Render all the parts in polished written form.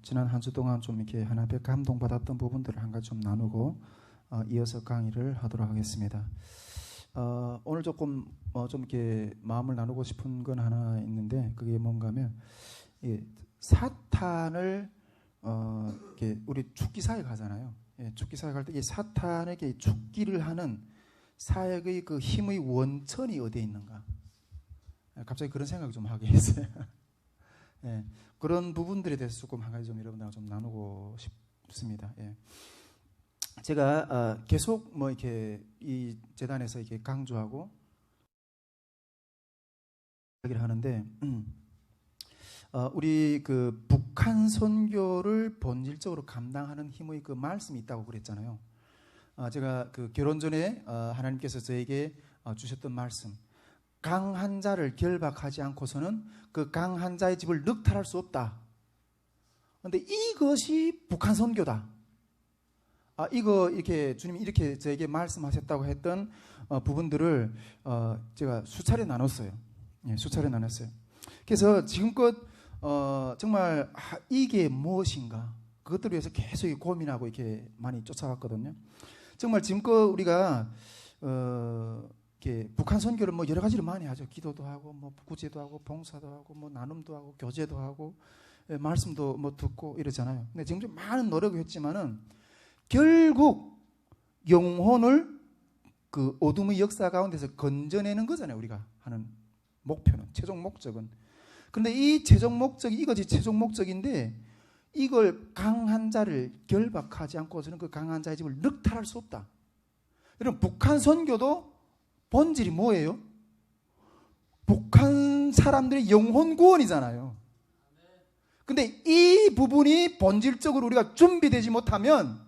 지난 한 주 동안 좀 이렇게 하나님께 감동받았던 부분들을 한 가지 좀 나누고 이어서 강의를 하도록 하겠습니다. 오늘 조금 좀 이렇게 마음을 나누고 싶은 건 하나 있는데, 그게 뭔가 하면 사탄을 이렇게 우리 죽기 사역 하잖아요. 죽기 사역 할 때 이 사탄에게 죽기를 하는 사역의 그 힘의 원천이 어디에 있는가? 갑자기 그런 생각을 좀 하게 했어요. 그런 부분들에 대해서 조금 한 가지 좀 여러분들하고 좀 나누고 싶습니다. 제가 계속 뭐 이렇게 이 재단에서 이렇게 강조하고 얘기를 하는데, 우리 그 북한 선교를 본질적으로 감당하는 힘의 그 말씀이 있다고 그랬잖아요. 제가 그 결혼 전에 하나님께서 저에게 주셨던 말씀, 강한 자를 결박하지 않고서는 그 강한 자의 집을 늑탈할 수 없다. 그런데 이것이 북한 선교다. 이거 이렇게 주님이 이렇게 저에게 말씀하셨다고 했던 부분들을 제가 수차례 나눴어요. 수차례 나눴어요. 그래서 지금껏 정말 이게 무엇인가, 그것들을 위해서 계속 고민하고 이렇게 많이 쫓아왔거든요. 정말 지금껏 우리가 이렇게 북한 선교를 뭐 여러 가지를 많이 하죠. 기도도 하고, 뭐 구제도 하고, 봉사도 하고, 뭐 나눔도 하고, 교제도 하고, 말씀도 뭐 듣고 이러잖아요. 근데 지금 좀 많은 노력을 했지만은 결국 영혼을 그 어둠의 역사 가운데서 건져내는 거잖아요. 우리가 하는 목표는, 최종 목적은. 그런데 이 최종 목적이 이것이 최종 목적인데, 이걸 강한 자를 결박하지 않고서는 그 강한 자의 집을 늑탈할 수 없다. 여러분, 북한 선교도 본질이 뭐예요? 북한 사람들의 영혼 구원이잖아요. 근데 이 부분이 본질적으로 우리가 준비되지 못하면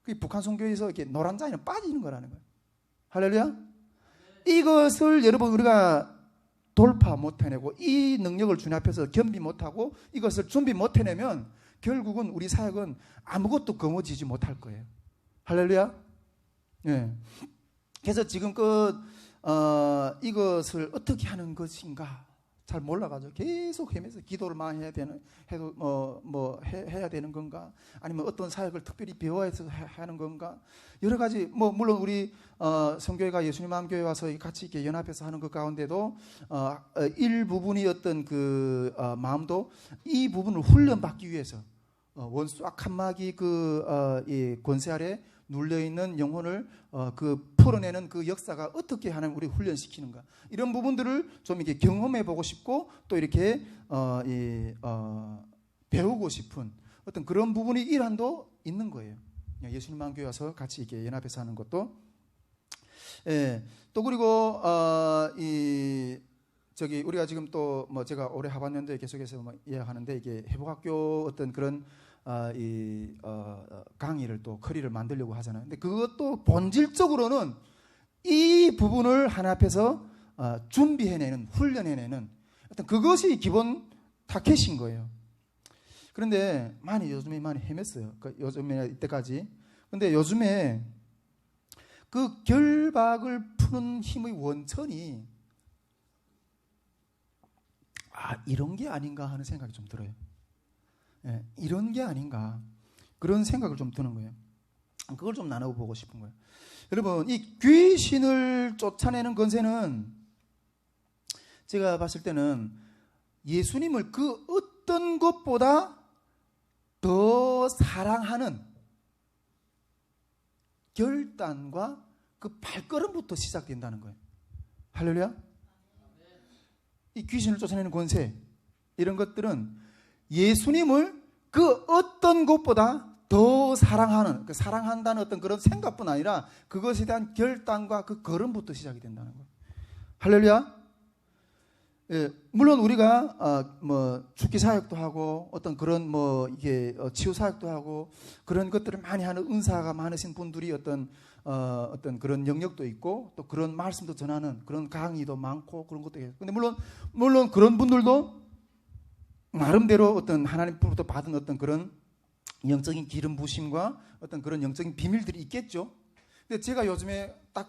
그 북한 선교에서 이렇게 노란 자에는 빠지는 거라는 거예요. 할렐루야. 이것을 여러분 우리가 돌파 못 해내고, 이 능력을 주님 앞에서 겸비 못하고 이것을 준비 못 해내면 결국은 우리 사역은 아무것도 거머쥐지 못할 거예요. 할렐루야. 그래서 지금껏 이것을 어떻게 하는 것인가 잘 몰라가지고 계속 헤매서 기도를 많이 해야 되는 건가, 아니면 어떤 사역을 특별히 배워서 하는 건가, 여러 가지. 뭐 물론 우리 성교회가 예수님 마음교회 와서 같이 이렇게 연합해서 하는 것 가운데도 일부분이 어떤 그 마음도 이 부분을 훈련받기 위해서 원수 악한 마귀 이 권세 아래 눌려있는 영혼을 그 풀어내는 그 역사가 어떻게 하는 우리 훈련시키는가, 이런 부분들을 좀 이렇게 경험해 보고 싶고, 또 이렇게 배우고 싶은 어떤 그런 부분이 일환도 있는 거예요. 예수님 마음교회 와서 같이 이렇게 연합해서 하는 것도. 또 그리고 우리가 지금 또 뭐 제가 올해 하반년도에 계속해서 뭐 이야기하는데, 이게 회복학교 어떤 그런 강의를 또 커리를 만들려고 하잖아요. 근데 그것도 본질적으로는 이 부분을 하나 앞에서 준비해내는, 훈련해내는 어떤 그것이 기본 타켓인 거예요. 그런데 요즘에 많이 헤맸어요. 요즘에 이때까지. 근데 요즘에 그 결박을 푸는 힘의 원천이 이런 게 아닌가 하는 생각이 좀 들어요. 이런 게 아닌가, 그런 생각을 좀 드는 거예요. 그걸 좀 나눠보고 싶은 거예요. 여러분, 이 귀신을 쫓아내는 권세는 제가 봤을 때는 예수님을 그 어떤 것보다 더 사랑하는 결단과 그 발걸음부터 시작된다는 거예요. 할렐루야. 이 귀신을 쫓아내는 권세, 이런 것들은 예수님을 그 어떤 것보다 더 사랑하는, 그 사랑한다는 어떤 그런 생각뿐 아니라 그것에 대한 결단과 그 걸음부터 시작이 된다는 거예요. 할렐루야. 물론 우리가 뭐 죽기 사역도 하고, 어떤 그런 뭐 이게 치유 사역도 하고, 그런 것들을 많이 하는 은사가 많으신 분들이 어떤 그런 영역도 있고, 또 그런 말씀도 전하는 그런 강의도 많고, 그런 것도 있어요. 근데 물론 그런 분들도 나름대로 어떤 하나님으로부터 받은 어떤 그런 영적인 기름 부심과 어떤 그런 영적인 비밀들이 있겠죠. 근데 제가 요즘에 딱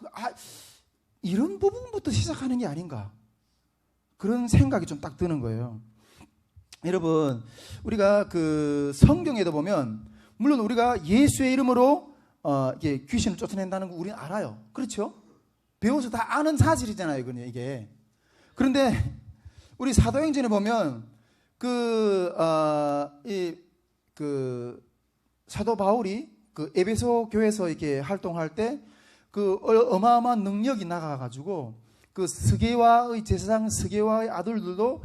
이런 부분부터 시작하는 게 아닌가, 그런 생각이 좀 딱 드는 거예요. 여러분, 우리가 그 성경에도 보면, 물론 우리가 예수의 이름으로 이게 귀신을 쫓아낸다는 거 우리는 알아요. 그렇죠? 배워서 다 아는 사실이잖아요, 이게. 그런데 우리 사도행전에 보면 사도 바울이 그 에베소 교회에서 이렇게 활동할 때 그 어마어마한 능력이 나가가지고 그 스게와의 제사장 스게와의 아들들도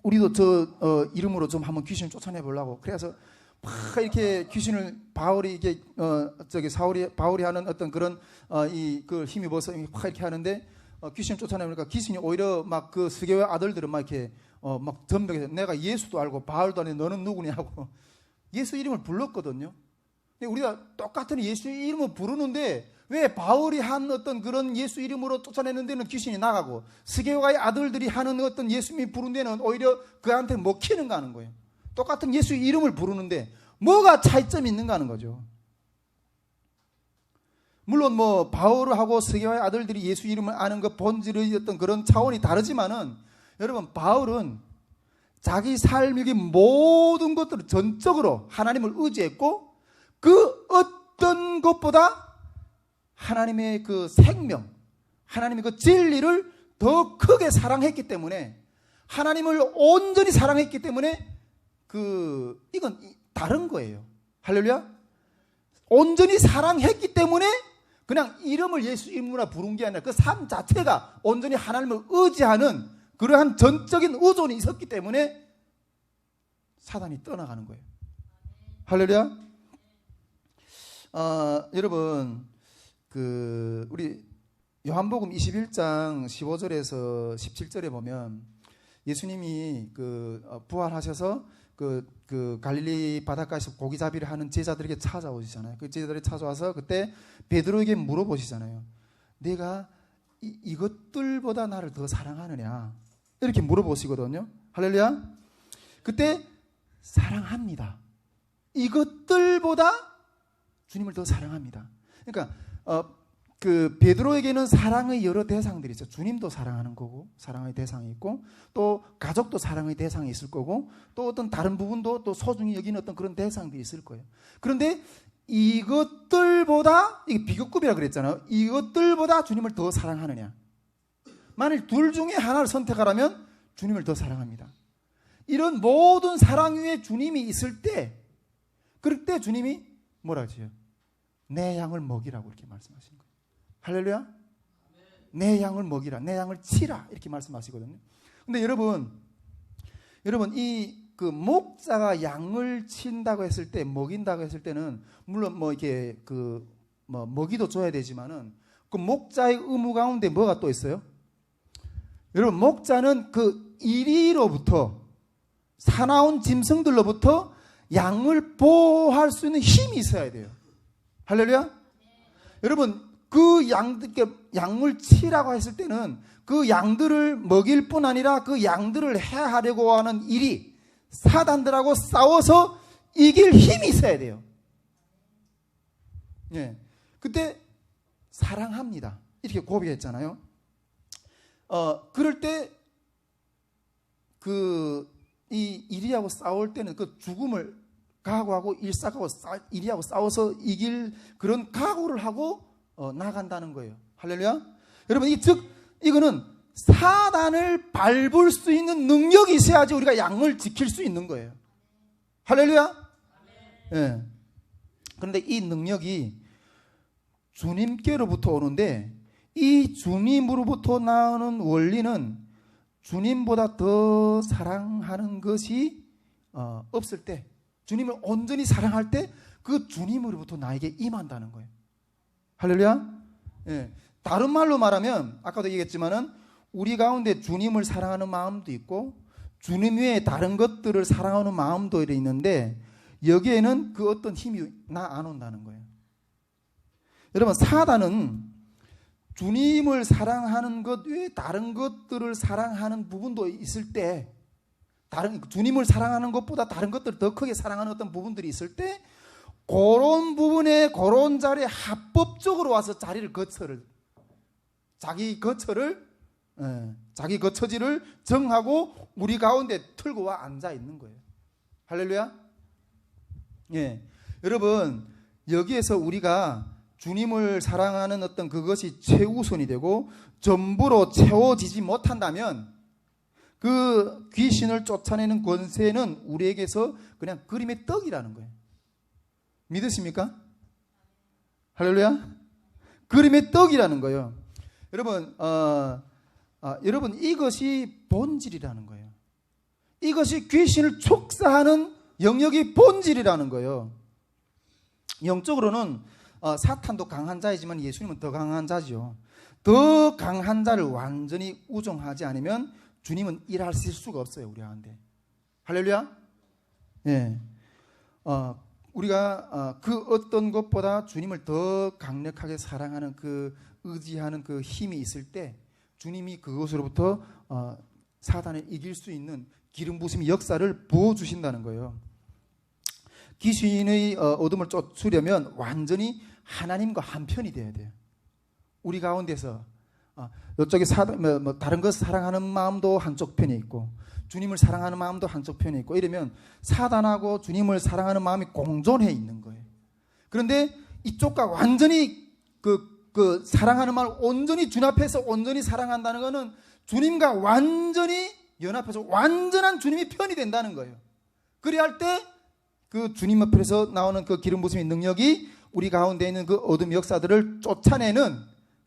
우리도 저 이름으로 좀 한번 귀신을 쫓아내 보려고 그래서 막 이렇게 귀신을 바울이 이게 바울이 하는 어떤 그런 그 힘입어서 막 이렇게 하는데 귀신을 쫓아내니까 귀신이 오히려 막 그 스게와 아들들은 막 이렇게 막 덤벼서 내가 예수도 알고 바울도 아니 너는 누구냐고 예수 이름을 불렀거든요. 근데 우리가 똑같은 예수 이름을 부르는데 왜 바울이 한 어떤 그런 예수 이름으로 쫓아내는 데는 귀신이 나가고 스게와의 아들들이 하는 어떤 예수님이 부르는 데는 오히려 그한테 먹히는가 하는 거예요. 똑같은 예수 이름을 부르는데 뭐가 차이점이 있는가 하는 거죠. 물론 뭐 바울하고 스게와의 아들들이 예수 이름을 아는 그 본질의 어떤 그런 차원이 다르지만은 여러분 바울은 자기 삶의 모든 것들을 전적으로 하나님을 의지했고 그 어떤 것보다 하나님의 그 생명, 하나님의 그 진리를 더 크게 사랑했기 때문에 하나님을 온전히 사랑했기 때문에 이건 다른 거예요. 할렐루야. 온전히 사랑했기 때문에 그냥 이름을 예수 이름으로 부른 게 아니라 그 삶 자체가 온전히 하나님을 의지하는 그러한 전적인 의존이 있었기 때문에 사단이 떠나가는 거예요. 할렐루야. 여러분 우리 요한복음 21장 15절에서 17절에 보면 예수님이 부활하셔서 그 갈릴리 바닷가에서 고기잡이를 하는 제자들에게 찾아오시잖아요. 그 제자들이 찾아와서 그때 베드로에게 물어보시잖아요. 내가 이것들보다 나를 더 사랑하느냐? 이렇게 물어보시거든요. 할렐루야. 그때 사랑합니다. 이것들보다 주님을 더 사랑합니다. 그러니까 그 베드로에게는 사랑의 여러 대상들이 있어요. 주님도 사랑하는 거고 사랑의 대상이 있고 또 가족도 사랑의 대상이 있을 거고 또 어떤 다른 부분도 또 소중히 여기는 어떤 그런 대상들이 있을 거예요. 그런데 이것들보다 이게 비교급이라 그랬잖아요. 이것들보다 주님을 더 사랑하느냐? 만일 둘 중에 하나를 선택하라면 주님을 더 사랑합니다. 이런 모든 사랑 위에 주님이 있을 때 그럴 때 주님이 뭐라 하지요? 내 양을 먹이라고 이렇게 말씀하시는 거예요. 할렐루야. 내 양을 먹이라, 내 양을 치라 이렇게 말씀하시거든요. 근데 여러분 이 그 목자가 양을 친다고 했을 때, 먹인다고 했을 때는 물론 뭐 이렇게 뭐 먹이도 줘야 되지만은 그 목자의 의무 가운데 뭐가 또 있어요? 여러분 목자는 그 이리로부터 사나운 짐승들로부터 양을 보호할 수 있는 힘이 있어야 돼요. 할렐루야. 여러분 그 양을 치라고 했을 때는 그 양들을 먹일 뿐 아니라 그 양들을 해하려고 하는 일이 사단들하고 싸워서 이길 힘이 있어야 돼요. 예. 그때 사랑합니다. 이렇게 고백했잖아요. 그럴 때 이 이리하고 싸울 때는 그 죽음을 각오하고 이리하고 싸워서 이길 그런 각오를 하고 나간다는 거예요. 할렐루야. 여러분 이거는 사단을 밟을 수 있는 능력이 있어야지 우리가 양을 지킬 수 있는 거예요. 할렐루야. 예. 그런데 이 능력이 주님께로부터 오는데 이 주님으로부터 나오는 원리는 주님보다 더 사랑하는 것이 없을 때, 주님을 온전히 사랑할 때 그 주님으로부터 나에게 임한다는 거예요. 할렐루야. 예. 다른 말로 말하면 아까도 얘기했지만은 우리 가운데 주님을 사랑하는 마음도 있고 주님 외에 다른 것들을 사랑하는 마음도 있는데 여기에는 그 어떤 힘이 안 온다는 거예요. 여러분 사단은 주님을 사랑하는 것 외에 다른 것들을 사랑하는 부분도 있을 때, 주님을 사랑하는 것보다 다른 것들을 더 크게 사랑하는 어떤 부분들이 있을 때 그런 부분에 그런 자리에 합법적으로 와서 자기 거처를 자기 그 처지를 정하고 우리 가운데 틀고 와 앉아 있는 거예요. 할렐루야. 예, 여러분 여기에서 우리가 주님을 사랑하는 어떤 그것이 최우선이 되고 전부로 채워지지 못한다면 그 귀신을 쫓아내는 권세는 우리에게서 그냥 그림의 떡이라는 거예요. 믿으십니까? 할렐루야. 그림의 떡이라는 거예요. 여러분, 여러분 이것이 본질이라는 거예요. 이것이 귀신을 촉사하는 영역이 본질이라는 거예요. 영적으로는 사탄도 강한 자이지만 예수님은 더 강한 자죠. 더 강한 자를 완전히 우종하지 않으면 주님은 일하실 수가 없어요, 우리 가운데. 할렐루야. 예. 우리가 그 어떤 것보다 주님을 더 강력하게 사랑하는 그 의지하는 그 힘이 있을 때 주님이 그것으로부터 사단을 이길 수 있는 기름 부심의 역사를 부어주신다는 거예요. 귀신의 어둠을 쫓으려면 완전히 하나님과 한편이 되어야 돼요. 우리 가운데서 이쪽에 다른 것 사랑하는 마음도 한쪽 편에 있고 주님을 사랑하는 마음도 한쪽 편에 있고 이러면 사단하고 주님을 사랑하는 마음이 공존해 있는 거예요. 그런데 이쪽과 완전히 그 사랑하는 마음을 온전히 주님 앞에서 온전히 사랑한다는 것은 주님과 완전히 연합해서 완전한 주님이 편이 된다는 거예요. 그래야 할 때 그 주님 앞에서 나오는 그 기름 부심의 능력이 우리 가운데 있는 그 어둠 역사들을 쫓아내는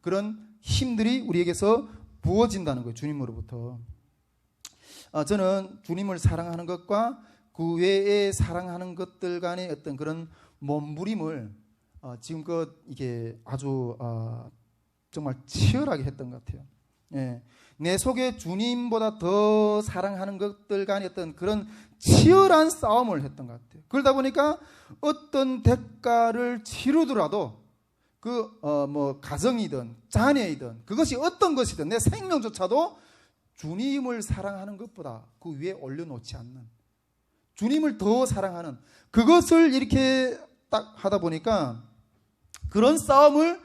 그런 힘들이 우리에게서 부어진다는 거예요. 주님으로부터. 저는 주님을 사랑하는 것과 그 외에 사랑하는 것들 간의 어떤 그런 몸부림을 지금껏 이게 아주 정말 치열하게 했던 것 같아요. 예. 내 속에 주님보다 더 사랑하는 것들 간의 어떤 그런 치열한 싸움을 했던 것 같아요. 그러다 보니까 어떤 대가를 치르더라도 뭐 가정이든 자녀이든 그것이 어떤 것이든 내 생명조차도 주님을 사랑하는 것보다 그 위에 올려놓지 않는 주님을 더 사랑하는 그것을 이렇게 딱 하다 보니까 그런 싸움을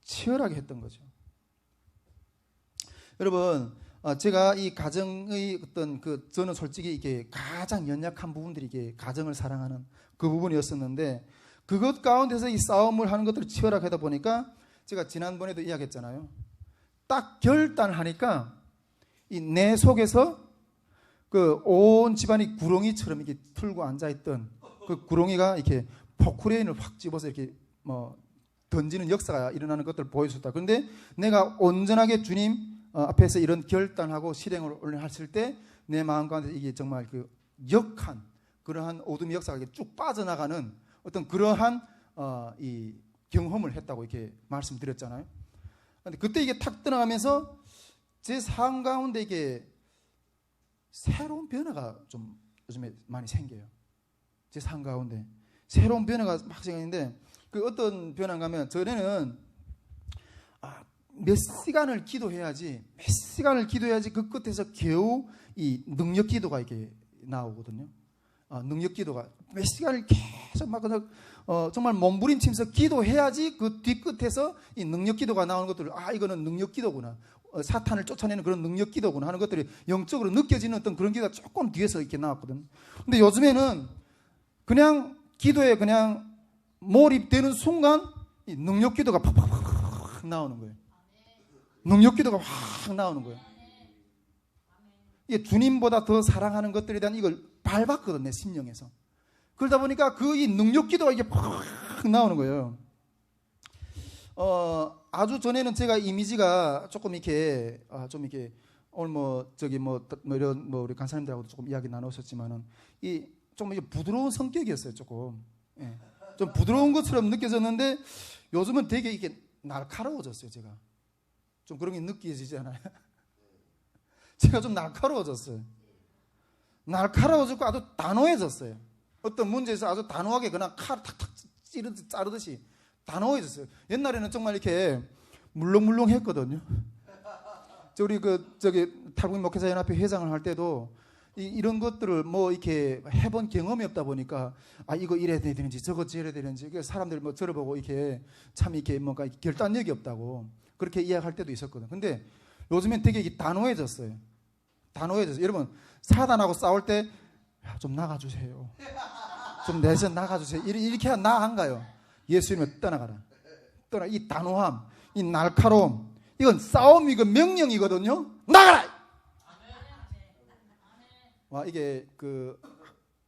치열하게 했던 거죠. 여러분, 제가 이 가정의 어떤 저는 솔직히 이게 가장 연약한 부분들이 이게 가정을 사랑하는 그 부분이었었는데 그것 가운데서 이 싸움을 하는 것들을 치열하게 하다 보니까 제가 지난번에도 이야기했잖아요. 딱 결단하니까 이 내 속에서 그 온 집안이 구렁이처럼 이렇게 틀고 앉아있던 그 구렁이가 이렇게 포크레인을 확 집어서 이렇게 던지는 역사가 일어나는 것들을 보여줬다. 그런데 내가 온전하게 주님 앞에서 이런 결단하고 실행을 했을 때 내 마음 가운데 이게 정말 그 역한 그러한 어둠의 역사가 쭉 빠져나가는 어떤 그러한 이 경험을 했다고 이렇게 말씀드렸잖아요. 근데 그때 이게 탁 떠나가면서 제 삶 가운데 이게 새로운 변화가 좀 요즘에 많이 생겨요. 제 삶 가운데 새로운 변화가 막 생기는데 그 어떤 변화가 하면 전에는 몇 시간을 기도해야지 그 끝에서 겨우 이 능력 기도가 이렇게 나오거든요. 능력 기도가 몇 시간을 계속 막 정말 몸부림치면서 기도해야지 그 뒤끝에서 이 능력 기도가 나오는 것들을 이거는 능력 기도구나, 사탄을 쫓아내는 그런 능력 기도구나 하는 것들이 영적으로 느껴지는 어떤 그런 기도가 조금 뒤에서 이렇게 나왔거든요. 근데 요즘에는 그냥 기도에 그냥 몰입되는 순간 이 능력 기도가 팍팍팍 나오는 거예요. 능력 기도가 확 나오는 거예요. 이게 주님보다 더 사랑하는 것들에 대한 이걸 밟았거든, 내 심령에서. 그러다 보니까 그 이 능력 기도가 이게 팍 나오는 거예요. 아주 전에는 제가 이미지가 조금 이렇게 좀 이렇게 오늘 이런 우리 간사님들하고도 조금 이야기 나눴었지만은 이 좀 이게 부드러운 성격이었어요, 조금. 예. 좀 부드러운 것처럼 느껴졌는데 요즘은 되게 이게 날카로워졌어요, 제가. 좀 그런 게 느껴지지 않아요? 제가 좀 날카로워졌어요. 날카로워졌고 아주 단호해졌어요. 어떤 문제에서 아주 단호하게 그냥 칼 탁탁 자르듯이 단호해졌어요. 옛날에는 정말 이렇게 물렁물렁 했거든요. 우리 탈북민 목회자 연합회 회장을 할 때도 이런 것들을 이렇게 해본 경험이 없다 보니까 이거 이래야 되는지 저거 저래야 되는지 사람들 저를 보고 이렇게 참 이렇게 뭔가 결단력이 없다고 그렇게 이야기할 때도 있었거든. 근데 요즘엔 되게 이게 단호해졌어요. 단호해졌어요. 여러분, 사단하고 싸울 때 좀 나가주세요. 좀 내서 나가주세요. 이렇게 해야 나 안 가요. 예수님을 떠나가라. 떠나. 이 단호함, 이 날카로움, 이건 싸움이고 명령이거든요. 나가라. 와, 이게 그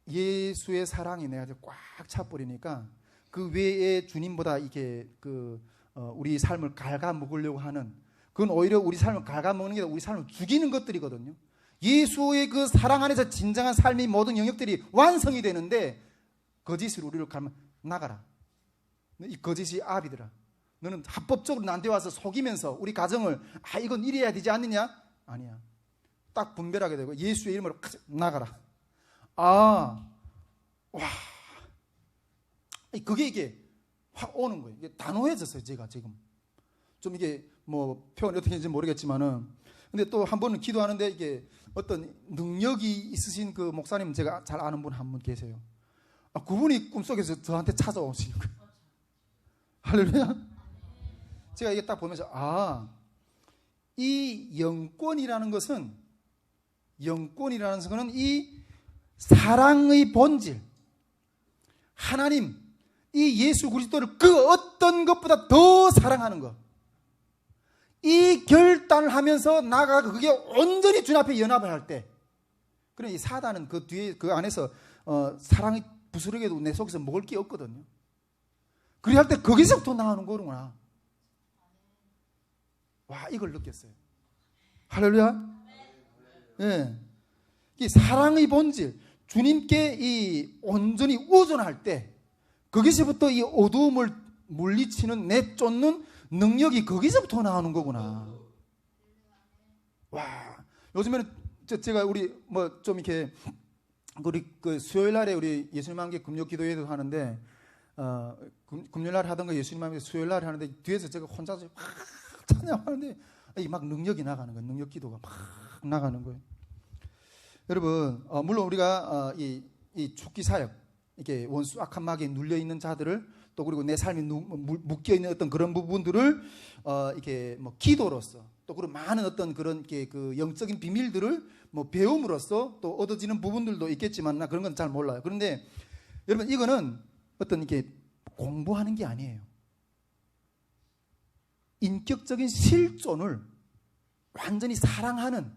예수의 사랑이 내가 꽉 차버리니까 그 외에 주님보다 이게 우리 삶을 갉아먹으려고 하는, 그건 오히려 우리 삶을 갉아먹는 게 아니라 우리 삶을 죽이는 것들이거든요. 예수의 그 사랑 안에서 진정한 삶의 모든 영역들이 완성이 되는데 거짓으로 우리를 가면 나가라. 이 거짓이 아비들아, 너는 합법적으로 나한테 와서 속이면서 우리 가정을 이건 이래야 되지 않느냐? 아니야. 딱 분별하게 되고 예수의 이름으로 나가라. 와, 그게 이게 확 오는 거예요. 이게 단호해졌어요. 제가 지금 좀 이게 뭐 표현이 어떻게 되는지 모르겠지만은, 근데 또 한 번은 기도하는데 이게 어떤 능력이 있으신 그 목사님, 제가 잘 아는 분 한 분 계세요. 그분이 꿈속에서 저한테 찾아오시는 거예요. 할렐루야. 제가 이게 딱 보면서 이 영권이라는 것은 이 사랑의 본질, 하나님, 이 예수 그리스도를 그 어떤 것보다 더 사랑하는 것, 이 결단을 하면서 나가 그게 온전히 주님 앞에 연합을 할 때, 그래 이 사단은 그 뒤에 그 안에서 사랑이 부스러기도 내 속에서 먹을 게 없거든요. 그래 할 때 거기서부터 나오는 거구나. 와, 이걸 느꼈어요. 할렐루야. 예, 이 사랑의 본질, 주님께 이 온전히 의존할 때 거기서부터 이 어두움을 물리치는, 내쫓는 능력이 거기서부터 나오는 거구나. 와, 요즘에는 제가 우리 뭐 좀 이렇게 우리 그 수요일 날에 우리 예수님 함께 금요 기도회도 하는데, 금요일 날 하던 거 예수님 함께 수요일 날 하는데 뒤에서 제가 혼자서 막 찬양하는데 막 능력이 나가는 거예요. 능력 기도가 막 나가는 거예요. 여러분, 물론 우리가 이 죽기 사역, 이렇게 원수 악한 마귀에 눌려 있는 자들을, 또 그리고 내 삶이 묶여 있는 어떤 그런 부분들을 이렇게 뭐 기도로서, 또 그리고 많은 어떤 그런 그 영적인 비밀들을 뭐 배움으로써 또 얻어지는 부분들도 있겠지만 나 그런 건 잘 몰라요. 그런데 여러분, 이거는 어떤 이렇게 공부하는 게 아니에요. 인격적인 실존을 완전히 사랑하는,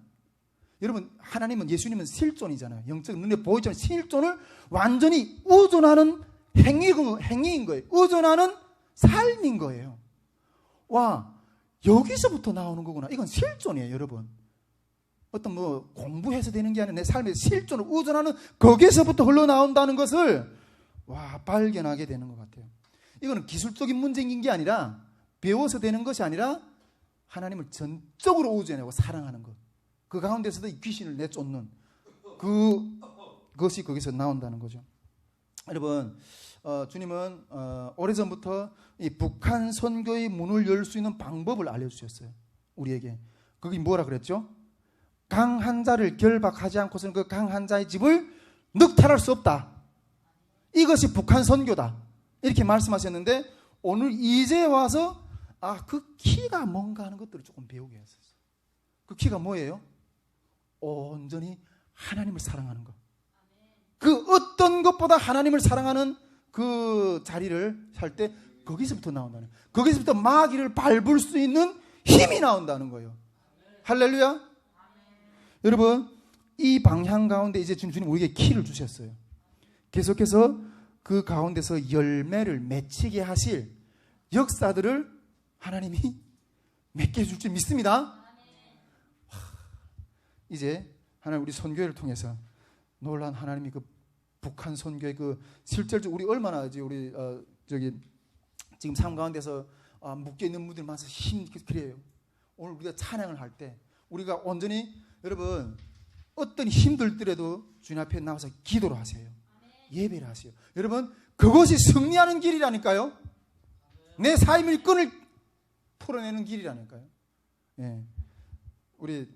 여러분, 하나님은, 예수님은 실존이잖아요. 영적인 눈에 보이지만 실존을 완전히 의존하는 행위인 거예요. 의존하는 삶인 거예요. 와, 여기서부터 나오는 거구나. 이건 실존이에요, 여러분. 어떤 뭐 공부해서 되는 게 아니라 내 삶의 실존을 의존하는, 거기서부터 흘러나온다는 것을 발견하게 되는 것 같아요. 이거는 기술적인 문제인 게 아니라, 배워서 되는 것이 아니라 하나님을 전적으로 의존하고 사랑하는 것, 그 가운데서도 이 귀신을 내쫓는 그것이 거기서 나온다는 거죠. 여러분, 주님은 오래전부터 이 북한 선교의 문을 열 수 있는 방법을 알려주셨어요. 우리에게. 그게 뭐라 그랬죠? 강한 자를 결박하지 않고서는 그 강한 자의 집을 늑탈할 수 없다. 이것이 북한 선교다. 이렇게 말씀하셨는데, 오늘 이제 와서 그 키가 뭔가 하는 것들을 조금 배우게 했었어요. 그 키가 뭐예요? 온전히 하나님을 사랑하는 것. 그 어떤 것보다 하나님을 사랑하는 그 자리를 살 때 거기서부터 나온다는, 거기서부터 마귀를 밟을 수 있는 힘이 나온다는 거예요. 할렐루야. 여러분, 이 방향 가운데 이제 주님 우리에게 키를 주셨어요. 계속해서 그 가운데서 열매를 맺히게 하실 역사들을 하나님이 맺게 해줄 줄 믿습니다. 이제 하나님 우리 선교회를 통해서 놀란 하나님이 그 북한 선교회 그 실질적으로 우리 얼마나 이제 우리 지금 삶 가운데서 묶여 있는 분들 많아서 그래요. 오늘 우리가 찬양을 할 때 우리가 온전히, 여러분, 어떤 힘들더라도 주님 앞에 나와서 기도를 하세요. 예배를 하세요. 여러분, 그것이 승리하는 길이라니까요. 내 삶의 끈을 풀어내는 길이라니까요. 예. 우리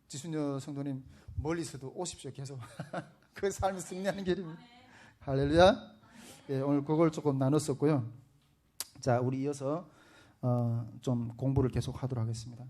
지순여 성도님 멀리서도 오십시오. 계속. 그 삶이 승리하는 길입니다. 할렐루야. 예, 오늘 그걸 조금 나눴었고요. 자, 우리 이어서 좀 공부를 계속 하도록 하겠습니다.